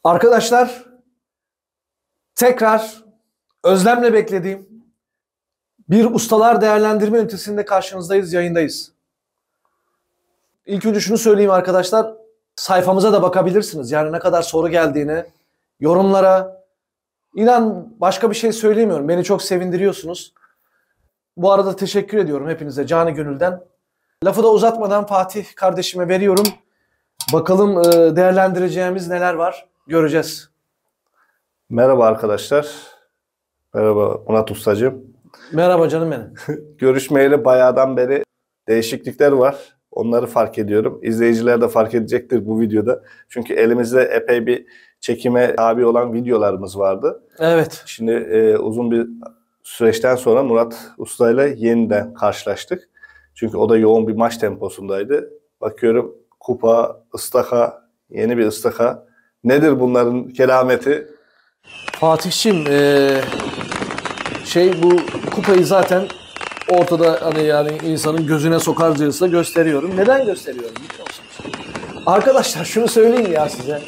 Arkadaşlar tekrar özlemle beklediğim bir ustalar değerlendirme ünitesinde karşınızdayız, yayındayız. İlk önce şunu söyleyeyim arkadaşlar, sayfamıza da bakabilirsiniz. Yani ne kadar soru geldiğini, yorumlara. İnan başka bir şey söylemiyorum. Beni çok sevindiriyorsunuz. Bu arada teşekkür ediyorum hepinize canı gönülden. Lafı da uzatmadan Fatih kardeşime veriyorum. Bakalım değerlendireceğimiz neler var göreceğiz. Merhaba arkadaşlar. Merhaba Murat Ustacığım. Merhaba canım benim. Görüşmeyeli bayağıdan beri değişiklikler var. Onları fark ediyorum. İzleyiciler de fark edecektir bu videoda. Çünkü elimizde epey bir çekime tabi olan videolarımız vardı. Evet. Şimdi uzun bir süreçten sonra Murat Usta ile yeniden karşılaştık. Çünkü o da yoğun bir maç temposundaydı. Bakıyorum kupa, ıstaka, yeni bir ıstaka. Nedir bunların kerameti? Fatih'ciğim bu kupayı zaten ortada yani insanın gözüne sokarcasına gösteriyorum. Neden gösteriyorum biliyor musunuz? Arkadaşlar şunu söyleyeyim ya size.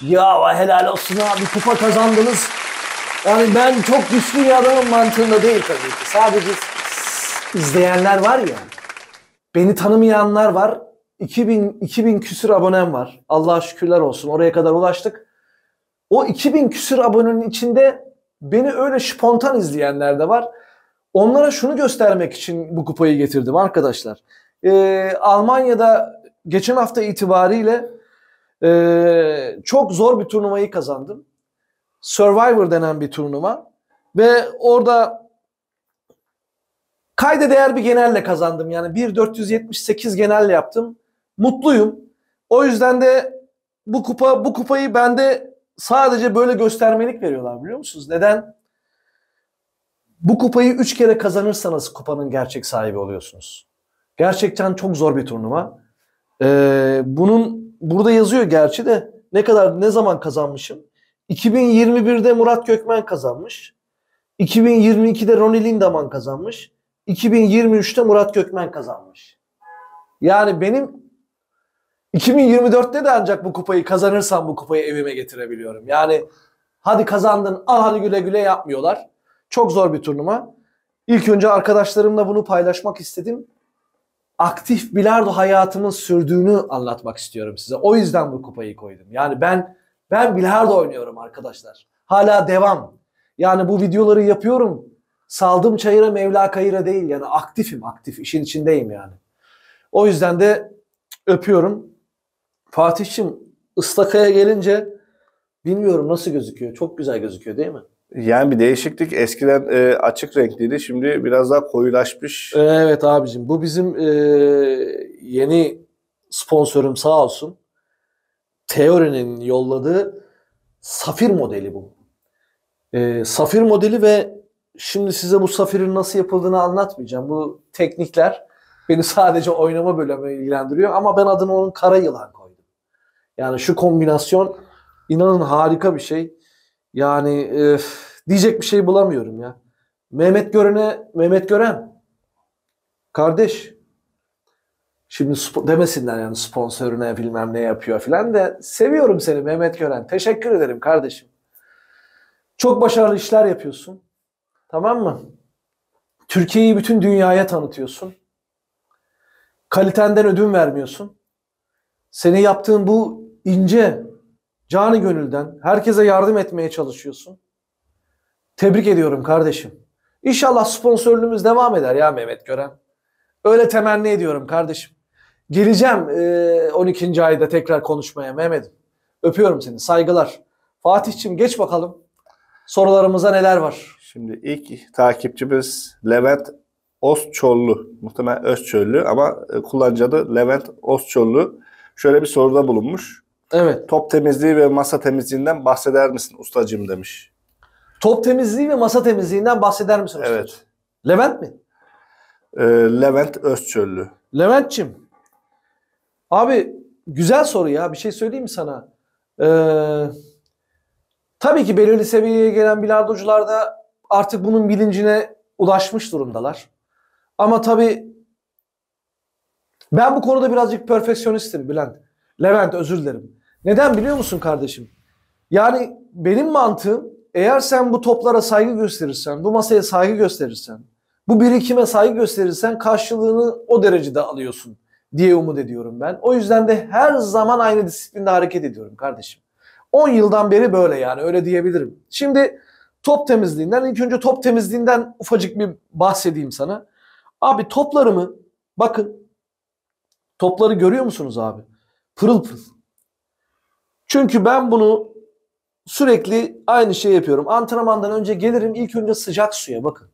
Ya helal olsun abi kupa kazandınız. Yani ben çok güçlü bir adamın mantığında değil tabii ki. Sadece izleyenler var ya. Beni tanımayanlar var. 2000 küsür abonem var. Allah'a şükürler olsun. Oraya kadar ulaştık. O 2000 küsür abonenin içinde beni öyle spontan izleyenler de var. Onlara şunu göstermek için bu kupayı getirdim arkadaşlar. Almanya'da geçen hafta itibariyle çok zor bir turnuvayı kazandım. Survivor denen bir turnuva. Ve orada kayda değer bir genelle kazandım. Yani 1.478 genelle yaptım. Mutluyum. O yüzden de bu kupayı bende sadece böyle göstermelik veriyorlar biliyor musunuz? Neden? Bu kupayı 3 kere kazanırsanız kupanın gerçek sahibi oluyorsunuz. Gerçekten çok zor bir turnuva. Bunun burada yazıyor gerçi de ne zaman kazanmışım? 2021'de Murat Gökmen kazanmış. 2022'de Ronnie Lindemann kazanmış. 2023'te Murat Gökmen kazanmış. Yani benim 2024'te de ancak bu kupayı kazanırsam bu kupayı evime getirebiliyorum. Yani hadi kazandın al hadi güle güle yapmıyorlar. Çok zor bir turnuva. İlk önce arkadaşlarımla bunu paylaşmak istedim. Aktif bilardo hayatımın sürdüğünü anlatmak istiyorum size. O yüzden bu kupayı koydum. Yani ben bilardo oynuyorum arkadaşlar. Hala devam. Yani bu videoları yapıyorum. Saldım çayıra Mevla kayıra değil. Yani aktif. İşin içindeyim yani. O yüzden de öpüyorum. Fatih'cim ıstakaya gelince bilmiyorum nasıl gözüküyor. Çok güzel gözüküyor değil mi? Yani bir değişiklik. Eskiden açık renkliydi. Şimdi biraz daha koyulaşmış. Evet abicim. Bu bizim yeni sponsorum sağ olsun. Theory'nin yolladığı Safir modeli bu. Safir modeli ve şimdi size bu Safir'in nasıl yapıldığını anlatmayacağım. Bu teknikler beni sadece oynama bölümü ilgilendiriyor. Ama ben adını onun kara yılan koydum. Yani şu kombinasyon inanın harika bir şey. Yani diyecek bir şey bulamıyorum ya. Mehmet Gören kardeş şimdi demesinler yani sponsoruna bilmem ne yapıyor filan de seviyorum seni Mehmet Gören. Teşekkür ederim kardeşim. Çok başarılı işler yapıyorsun. Tamam mı? Türkiye'yi bütün dünyaya tanıtıyorsun. Kalitenden ödün vermiyorsun. Senin yaptığın bu ince, canı gönülden herkese yardım etmeye çalışıyorsun. Tebrik ediyorum kardeşim. İnşallah sponsorluğumuz devam eder ya Mehmet Gören. Öyle temenni ediyorum kardeşim. Geleceğim 12. ayda tekrar konuşmaya Mehmet'im. Öpüyorum seni. Saygılar. Fatih'cim geç bakalım. Sorularımıza neler var? Şimdi ilk takipçimiz Levent Özçollu. Muhtemelen Özçöllü ama kullanıcı adı Levent Özçollu. Şöyle bir soruda bulunmuş. Evet. Top temizliği ve masa temizliğinden bahseder misin ustacığım demiş. Top temizliği ve masa temizliğinden bahseder misin ustacığım? Evet. Levent mi? Levent Özçöllü. Levent'cim. Abi güzel soru ya. Bir şey söyleyeyim mi sana? Tabii ki belirli seviyeye gelen bilardocular da artık bunun bilincine ulaşmış durumdalar. Ama tabii ben bu konuda birazcık perfeksionistim Bülent. Levent özür dilerim. Neden biliyor musun kardeşim? Yani benim mantığım, eğer sen bu toplara saygı gösterirsen, bu masaya saygı gösterirsen, bu birikime saygı gösterirsen karşılığını o derecede alıyorsun diye umut ediyorum ben. O yüzden de her zaman aynı disiplinde hareket ediyorum kardeşim. 10 yıldan beri böyle, yani öyle diyebilirim. Şimdi top temizliğinden, ilk önce top temizliğinden ufacık bir bahsedeyim sana. Abi toplarımı, bakın, topları görüyor musunuz abi? Pırıl pırıl. Çünkü ben bunu sürekli aynı şey yapıyorum. Antrenmandan önce gelirim, ilk önce sıcak suya, bakın.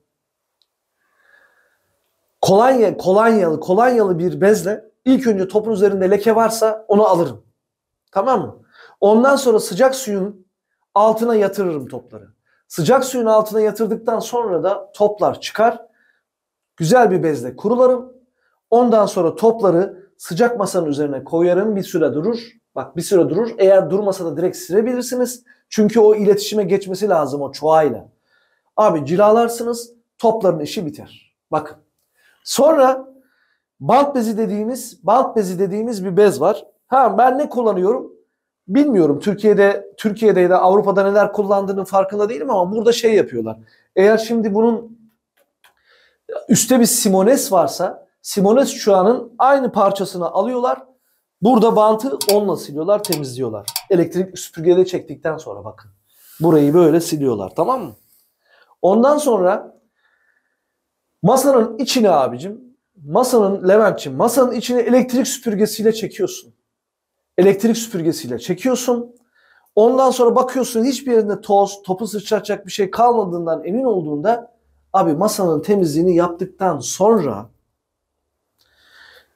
Kolonyalı bir bezle ilk önce topun üzerinde leke varsa onu alırım. Tamam mı? Ondan sonra sıcak suyun altına yatırırım topları. Sıcak suyun altına yatırdıktan sonra da toplar çıkar. Güzel bir bezle kurularım. Ondan sonra topları sıcak masanın üzerine koyarım. Bir süre durur. Bak, bir süre durur. Eğer durmasa da direkt silebilirsiniz. Çünkü o iletişime geçmesi lazım o çuğayla. Abi cilalarsınız. Topların işi biter. Bakın. Sonra bant bezi dediğimiz bir bez var. Ha, ben ne kullanıyorum? Bilmiyorum. Türkiye'de ya da Avrupa'da neler kullandığının farkında değilim ama burada şey yapıyorlar. Eğer şimdi bunun üstte bir Simones varsa, Simones çuğanın aynı parçasını alıyorlar. Burada bantı onunla siliyorlar, temizliyorlar. Elektrik süpürgeyle çektikten sonra bakın. Burayı böyle siliyorlar, tamam mı? Ondan sonra masanın içine abicim, Levent'ciğim, masanın içine elektrik süpürgesiyle çekiyorsun. Elektrik süpürgesiyle çekiyorsun. Ondan sonra bakıyorsun hiçbir yerinde toz, topu sıçratacak bir şey kalmadığından emin olduğunda abi masanın temizliğini yaptıktan sonra,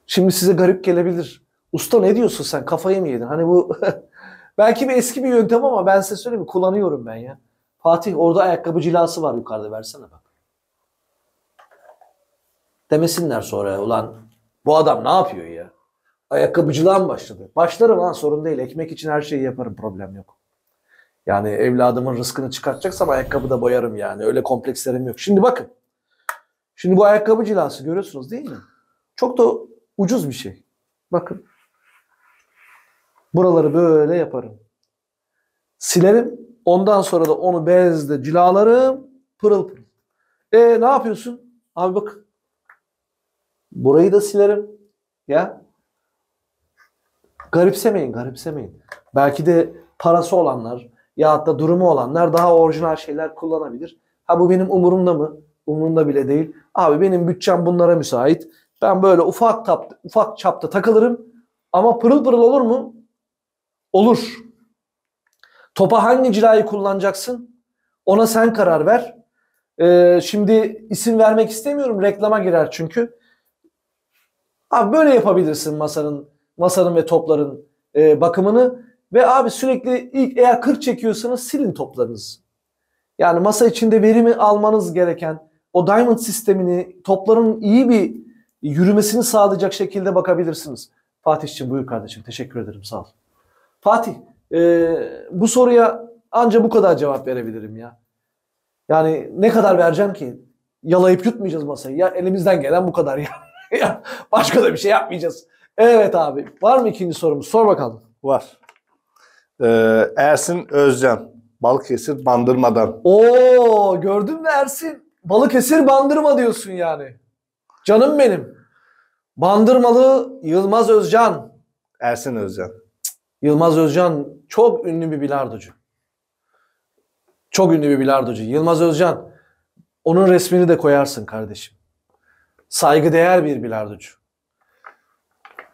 şimdi size garip gelebilir. Usta ne diyorsun sen, kafayı mı yedin? Hani bu belki bir eski bir yöntem ama ben size söyleyeyim mi? Kullanıyorum ben ya. Fatih, orada ayakkabı cilası var yukarıda, versene bak. Demesinler sonra, ulan bu adam ne yapıyor ya? Ayakkabıcılığa mı başladı? Başlarım lan, sorun değil. Ekmek için her şeyi yaparım, problem yok. Yani evladımın rızkını çıkartacaksam ayakkabı da boyarım yani. Öyle komplekslerim yok. Şimdi bakın. Şimdi bu ayakkabı cilası görüyorsunuz değil mi? Çok da ucuz bir şey. Bakın. Buraları böyle yaparım. Silerim. Ondan sonra da onu bezle cilalarım. Pırıl pırıl. Ne yapıyorsun? Abi bak. Burayı da silerim. Ya. Garipsemeyin. Belki de parası olanlar ya da durumu olanlar daha orijinal şeyler kullanabilir. Ha, bu benim umurumda mı? Umurumda bile değil. Abi benim bütçem bunlara müsait. Ben böyle ufak çapta takılırım. Ama pırıl pırıl olur mu? Olur. Topa hangi cilayı kullanacaksın? Ona sen karar ver. Şimdi isim vermek istemiyorum. Reklama girer çünkü. Abi böyle yapabilirsin masanın ve topların bakımını. Ve abi sürekli eğer 40 çekiyorsanız silin toplarınızı. Yani masa içinde verimi almanız gereken o diamond sistemini, topların iyi bir yürümesini sağlayacak şekilde bakabilirsiniz. Fatih'ciğim buyur kardeşim. Teşekkür ederim, sağ ol. Fatih, bu soruya anca bu kadar cevap verebilirim ya. Yani ne kadar vereceğim ki? Yalayıp yutmayacağız masayı. Ya elimizden gelen bu kadar ya. Ya başka da bir şey yapmayacağız. Evet abi. Var mı ikinci sorumuz? Sor bakalım. Var. Ersin Özcan. Balıkesir Bandırma'dan. Oo, gördün mü Ersin? Balıkesir Bandırma diyorsun yani. Canım benim. Bandırmalı Yılmaz Özcan. Ersin Özcan. Yılmaz Özcan çok ünlü bir bilardocu. Çok ünlü bir bilardocu. Yılmaz Özcan. Onun resmini de koyarsın kardeşim. Saygıdeğer bir bilardocu.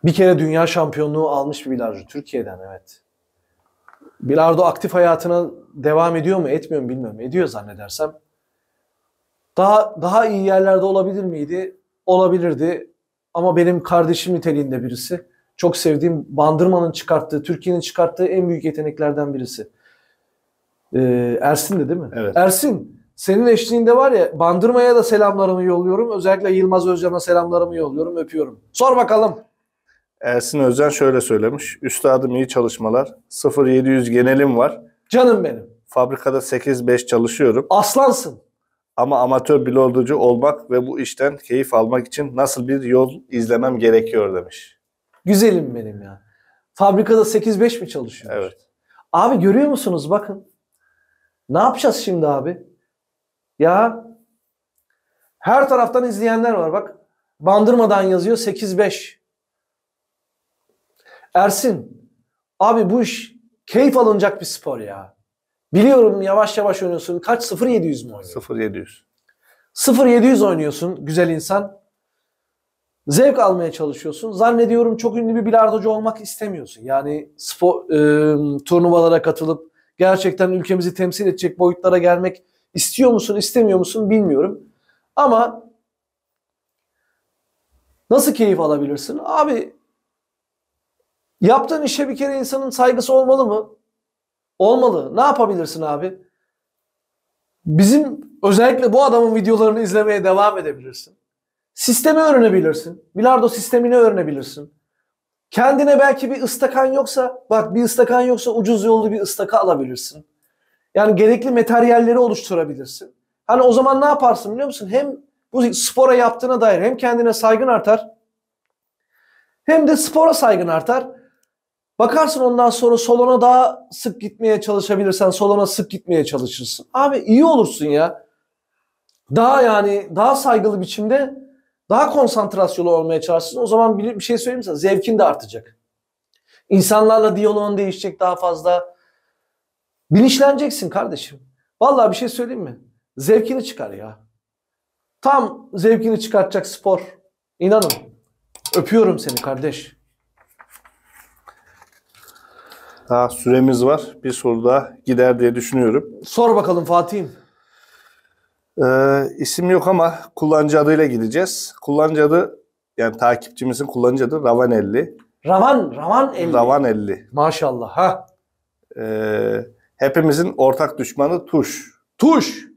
Bir kere dünya şampiyonluğu almış bir bilardocu. Türkiye'den, evet. Bilardo aktif hayatına devam ediyor mu, etmiyor mu bilmiyorum. Ediyor zannedersem. Daha iyi yerlerde olabilir miydi? Olabilirdi. Ama benim kardeşim niteliğinde birisi. Çok sevdiğim, Bandırma'nın çıkarttığı, Türkiye'nin çıkarttığı en büyük yeteneklerden birisi. Ersin de değil mi? Evet. Ersin, senin eşliğinde var ya, Bandırma'ya da selamlarımı yolluyorum. Özellikle Yılmaz Özcan'a selamlarımı yolluyorum, öpüyorum. Sor bakalım. Ersin Özcan şöyle söylemiş. Üstadım iyi çalışmalar. 0700 genelim var. Canım benim. Fabrikada 8-5 çalışıyorum. Aslansın. Ama amatör bilardocu olmak ve bu işten keyif almak için nasıl bir yol izlemem gerekiyor demiş. Güzelim benim ya. Fabrikada 8-5 mi çalışıyorsun? Evet. Abi görüyor musunuz? Bakın. Ne yapacağız şimdi abi? Ya her taraftan izleyenler var bak. Bandırmadan yazıyor 8-5. Ersin. Abi bu iş keyif alınacak bir spor ya. Biliyorum yavaş yavaş oynuyorsun. Kaç? 0-700 mü oynuyorsun? 0-700. 0-700 oynuyorsun güzel insan. Zevk almaya çalışıyorsun. Zannediyorum çok ünlü bir bilardocu olmak istemiyorsun. Yani spor, turnuvalara katılıp gerçekten ülkemizi temsil edecek boyutlara gelmek istiyor musun, istemiyor musun bilmiyorum. Ama nasıl keyif alabilirsin? Abi yaptığın işe bir kere insanın saygısı olmalı mı? Olmalı. Ne yapabilirsin abi? Bizim özellikle bu adamın videolarını izlemeye devam edebilirsin. Sistemi öğrenebilirsin. Bilardo sistemini öğrenebilirsin. Kendine belki bir ıstakan yoksa, bak bir ıstakan yoksa ucuz yollu bir ıstaka alabilirsin. Yani gerekli materyalleri oluşturabilirsin. Hani o zaman ne yaparsın biliyor musun? Hem bu spora yaptığına dair hem kendine saygın artar, hem de spora saygın artar. Bakarsın ondan sonra salona daha sık gitmeye çalışabilirsen salona sık gitmeye çalışırsın. Abi iyi olursun ya. Daha saygılı biçimde daha konsantrasyonlu olmaya çalışırsın. O zaman bir şey söyleyeyim mi sana? Zevkin de artacak. İnsanlarla diyaloğun değişecek daha fazla. Bilinçleneceksin kardeşim. Vallahi bir şey söyleyeyim mi? Zevkini çıkar ya. Tam zevkini çıkartacak spor. İnanın. Öpüyorum seni kardeş. Daha süremiz var. Bir soru daha gider diye düşünüyorum. Sor bakalım Fatih'im. İsim yok ama kullanıcı adıyla gideceğiz. Kullanıcı adı, yani takipçimizin kullanıcı adı Ravanelli. Ravan Ravanelli. Maşallah. Ha. Hepimizin ortak düşmanı tuş. Tuş.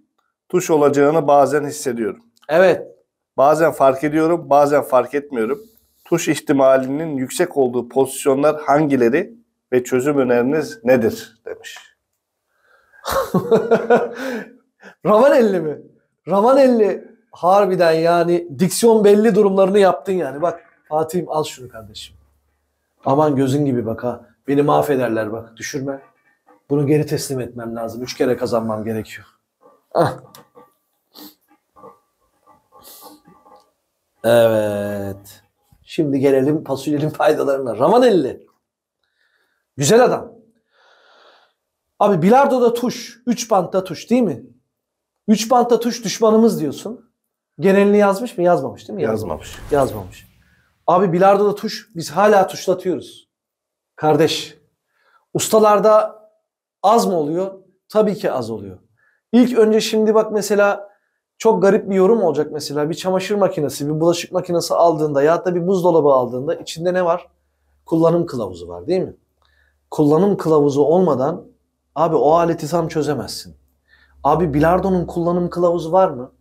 Tuş olacağını bazen hissediyorum. Evet. Bazen fark ediyorum, bazen fark etmiyorum. Tuş ihtimalinin yüksek olduğu pozisyonlar hangileri ve çözüm öneriniz nedir demiş. Ravanelli mi? Ravanelli harbiden yani diksiyon belli durumlarını yaptın yani. Bak Fatih'im al şunu kardeşim. Aman gözün gibi bak ha. Beni mahvederler bak. Düşürme. Bunu geri teslim etmem lazım. 3 kere kazanmam gerekiyor. Ah. Evet. Şimdi gelelim fasulyenin faydalarına. Ravanelli. Güzel adam. Abi bilardoda tuş. 3 bantta tuş değil mi? 3 bantta tuş düşmanımız diyorsun. Genelini yazmış mı? Yazmamış değil mi? Yazmamış. Yazmamış. Abi bilardoda tuş. Biz hala tuşlatıyoruz. Kardeş. Ustalarda az mı oluyor? Tabii ki az oluyor. İlk önce şimdi bak mesela çok garip bir yorum olacak mesela. Bir çamaşır makinesi, bir bulaşık makinesi aldığında ya da bir buzdolabı aldığında içinde ne var? Kullanım kılavuzu var değil mi? Kullanım kılavuzu olmadan abi o aleti tam çözemezsin. Abi bilardonun kullanım kılavuzu var mı?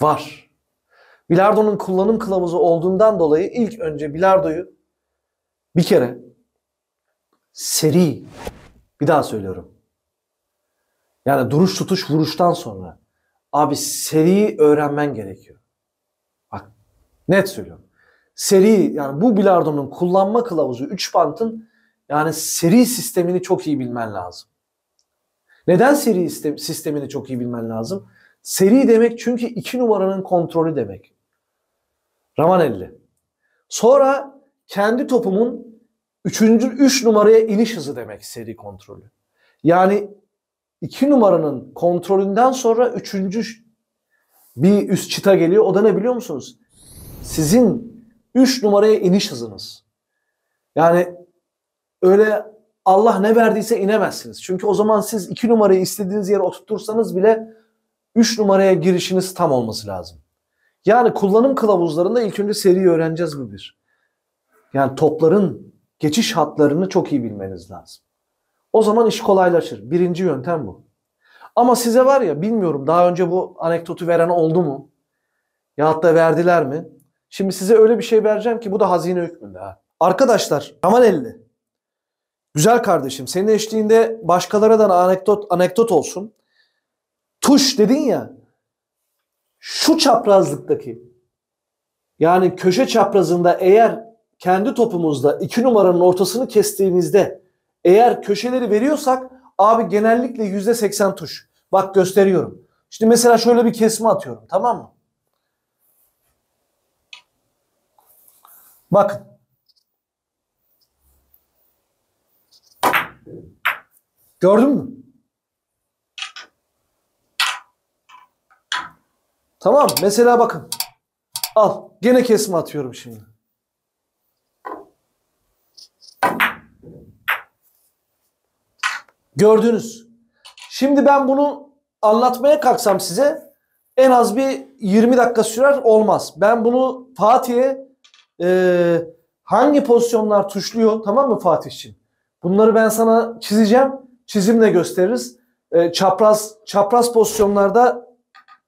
Var. Bilardonun kullanım kılavuzu olduğundan dolayı ilk önce bilardoyu bir kere seri, bir daha söylüyorum. Yani duruş tutuş vuruştan sonra abi seri öğrenmen gerekiyor. Bak net söylüyorum. Seri yani bu bilardonun kullanma kılavuzu 3 bantın yani seri sistemini çok iyi bilmen lazım. Neden seri sistemini çok iyi bilmen lazım? Seri demek çünkü 2 numaranın kontrolü demek. Ravanelli. Sonra kendi topumun 3 numaraya iniş hızı demek seri kontrolü. Yani 2 numaranın kontrolünden sonra 3. bir üst çıta geliyor. O da ne biliyor musunuz? Sizin 3 numaraya iniş hızınız. Yani öyle Allah ne verdiyse inemezsiniz. Çünkü o zaman siz 2 numarayı istediğiniz yere oturtursanız bile 3 numaraya girişiniz tam olması lazım. Yani kullanım kılavuzlarında ilk önce seriyi öğreneceğiz bu bir. Yani topların geçiş hatlarını çok iyi bilmeniz lazım. O zaman iş kolaylaşır. Birinci yöntem bu. Ama size var ya bilmiyorum daha önce bu anekdotu veren oldu mu? Ya da verdiler mi? Şimdi size öyle bir şey vereceğim ki bu da hazine hükmünde ha. Arkadaşlar Ravanelli. Güzel kardeşim senin eşliğinde başkalarına da anekdot olsun. Tuş dedin ya. Şu çaprazlıktaki yani köşe çaprazında eğer kendi topumuzda 2 numaranın ortasını kestiğimizde Eğer köşeleri veriyorsak abi genellikle %80 tuş. Bak gösteriyorum. Şimdi mesela şöyle bir kesme atıyorum, tamam mı? Bakın. Gördün mü? Tamam. Mesela bakın. Al. Gene kesme atıyorum şimdi. Gördünüz. Şimdi ben bunu anlatmaya kalksam size en az bir 20 dakika sürer, olmaz. Ben bunu Fatih'e hangi pozisyonlar tuşluyor, tamam mı Fatih'ciğim? Bunları ben sana çizeceğim. Çizimle gösteririz. Çapraz pozisyonlarda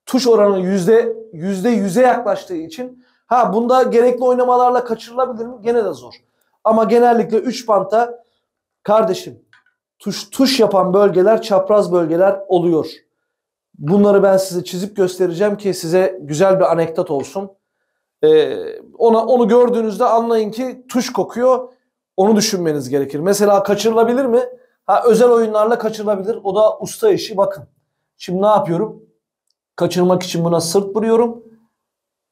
tuş oranı %100'e yaklaştığı için bunda gerekli oynamalarla kaçırılabilir mi? Gene de zor. Ama genellikle 3 bantta kardeşim tuş yapan bölgeler çapraz bölgeler oluyor. Bunları ben size çizip göstereceğim ki size güzel bir anekdot olsun. Onu gördüğünüzde anlayın ki tuş kokuyor. Onu düşünmeniz gerekir. Mesela kaçırılabilir mi? Özel oyunlarla kaçırılabilir. O da usta işi. Bakın. Şimdi ne yapıyorum? Kaçırmak için buna sırt vuruyorum.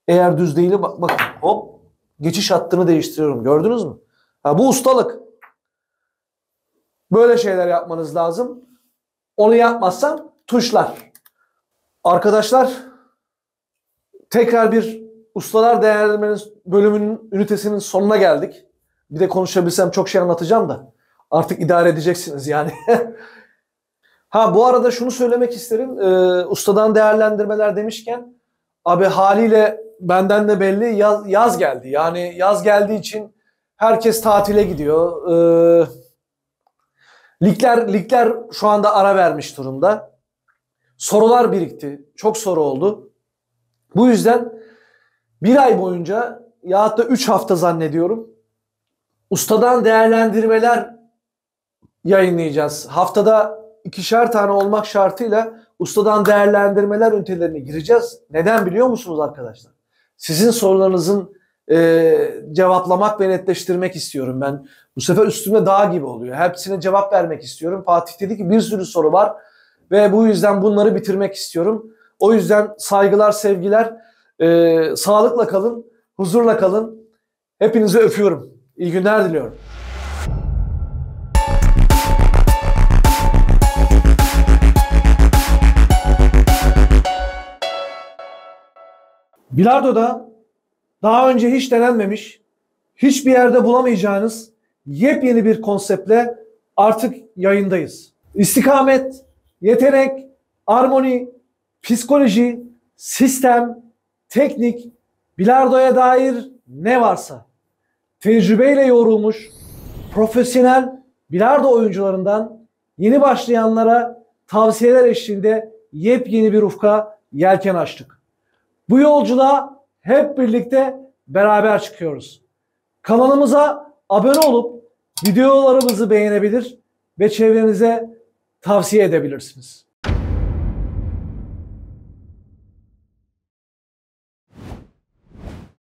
Eğer düz değil, bakın hop, geçiş hattını değiştiriyorum. Gördünüz mü? Bu ustalık. Böyle şeyler yapmanız lazım. Onu yapmazsan tuşlar. Arkadaşlar, tekrar bir ustalar değerlendirmenin bölümünün ünitesinin sonuna geldik. Bir de konuşabilsem çok şey anlatacağım da artık idare edeceksiniz yani. Bu arada şunu söylemek isterim. Ustadan değerlendirmeler demişken abi haliyle benden de belli yaz geldi. Yani yaz geldiği için herkes tatile gidiyor. Ligler şu anda ara vermiş durumda. Sorular birikti. Çok soru oldu. Bu yüzden bir ay boyunca ya da 3 hafta zannediyorum ustadan değerlendirmeler yayınlayacağız. Haftada 2'şer tane olmak şartıyla ustadan değerlendirmeler ünitelerine gireceğiz. Neden biliyor musunuz arkadaşlar? Sizin sorularınızın cevaplamak ve netleştirmek istiyorum ben. Bu sefer üstümde dağ gibi oluyor. Hepsine cevap vermek istiyorum. Fatih dedi ki bir sürü soru var ve bu yüzden bunları bitirmek istiyorum. O yüzden saygılar, sevgiler, sağlıkla kalın, huzurla kalın. Hepinizi öpüyorum. İyi günler diliyorum. Bilardo'da daha önce hiç denenmemiş, hiçbir yerde bulamayacağınız yepyeni bir konseptle artık yayındayız. İstikamet, yetenek, armoni, psikoloji, sistem, teknik, bilardoya dair ne varsa tecrübeyle yoğrulmuş profesyonel bilardo oyuncularından yeni başlayanlara tavsiyeler eşliğinde yepyeni bir ufka yelken açtık. Bu yolculuğa hep birlikte beraber çıkıyoruz. Kanalımıza abone olup videolarımızı beğenebilir ve çevrenize tavsiye edebilirsiniz.